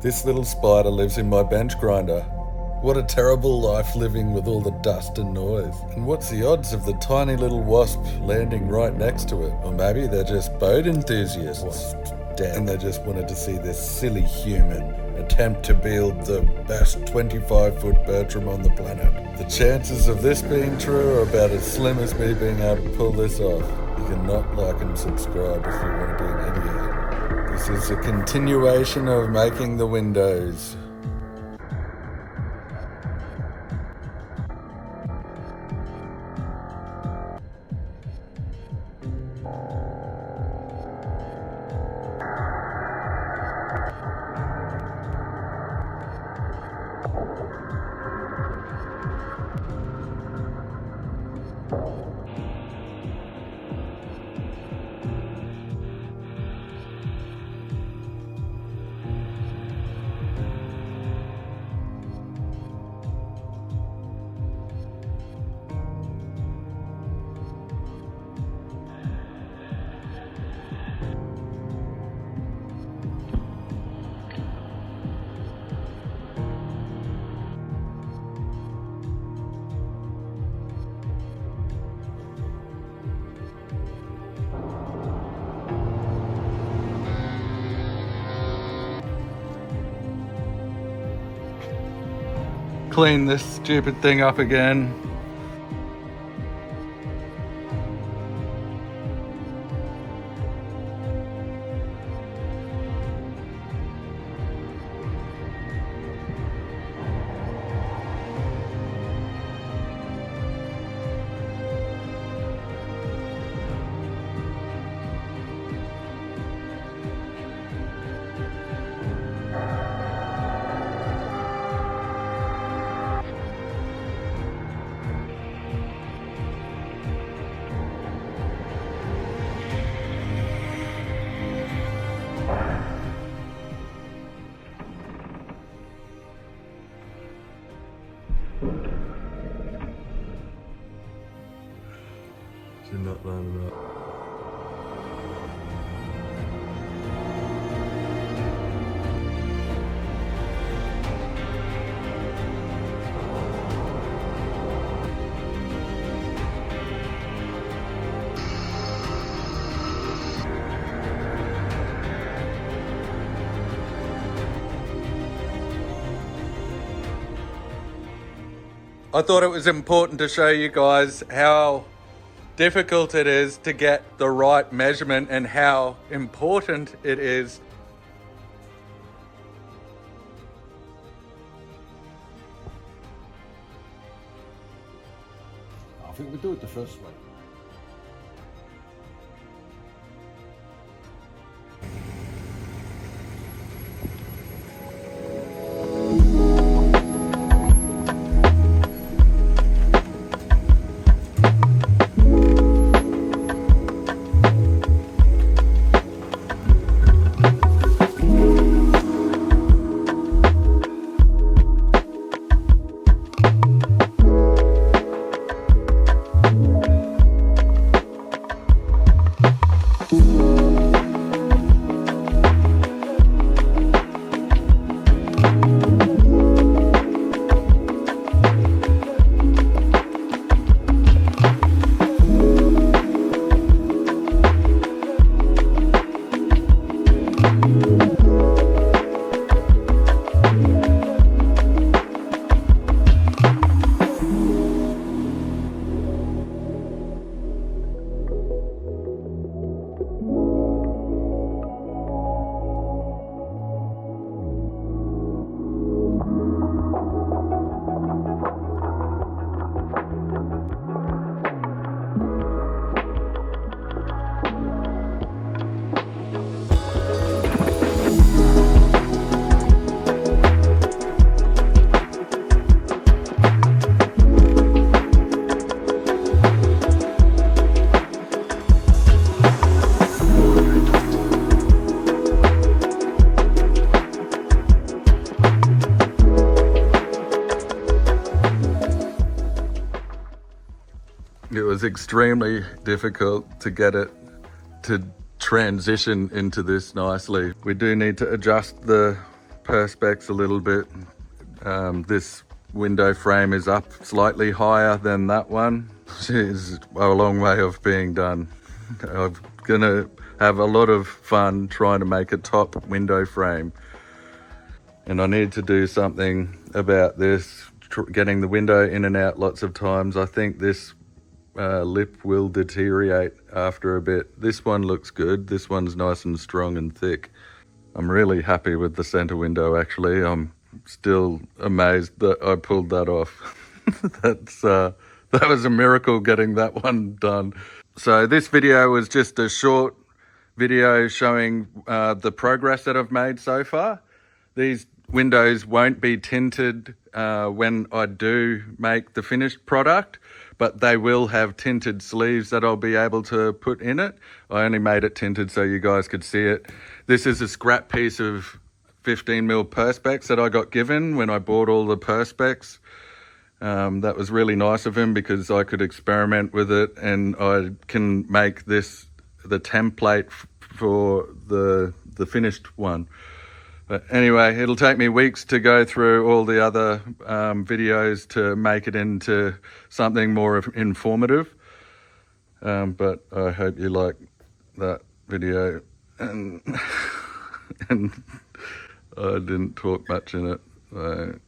This little spider lives in my bench grinder. What a terrible life living with all the dust and noise. And what's the odds of the tiny little wasp landing right next to it? Or maybe they're just boat enthusiasts. And they just wanted to see this silly human attempt to build the best 25-foot Bertram on the planet. The chances of this being true are about as slim as me being able to pull this off. You can not like and subscribe if you want to be an idiot. This is a continuation of making the windows. Clean this stupid thing up again. You're not lining up. I thought it was important to show you guys how difficult it is to get the right measurement and how important it is. I think we do it the first way. It was extremely difficult to get it to transition into this nicely. We do need to adjust the Perspex a little bit. This window frame is up slightly higher than that one. It's a long way of being done. I'm gonna have a lot of fun trying to make a top window frame. And I need to do something about this, getting the window in and out lots of times. I think this lip will deteriorate after a bit. This one looks good. This one's nice and strong and thick. I'm really happy with the center window, actually. I'm still amazed that I pulled that off. That was a miracle getting that one done. So this video was just a short video showing the progress that I've made so far. These windows won't be tinted when I do make the finished product, but they will have tinted sleeves that I'll be able to put in it. I only made it tinted so you guys could see it. This is a scrap piece of 15mm Perspex that I got given when I bought all the Perspex. That was really nice of him because I could experiment with it, and I can make this the template for the finished one. But anyway, it'll take me weeks to go through all the other videos to make it into something more informative. But I hope you like that video, and I didn't talk much in it. So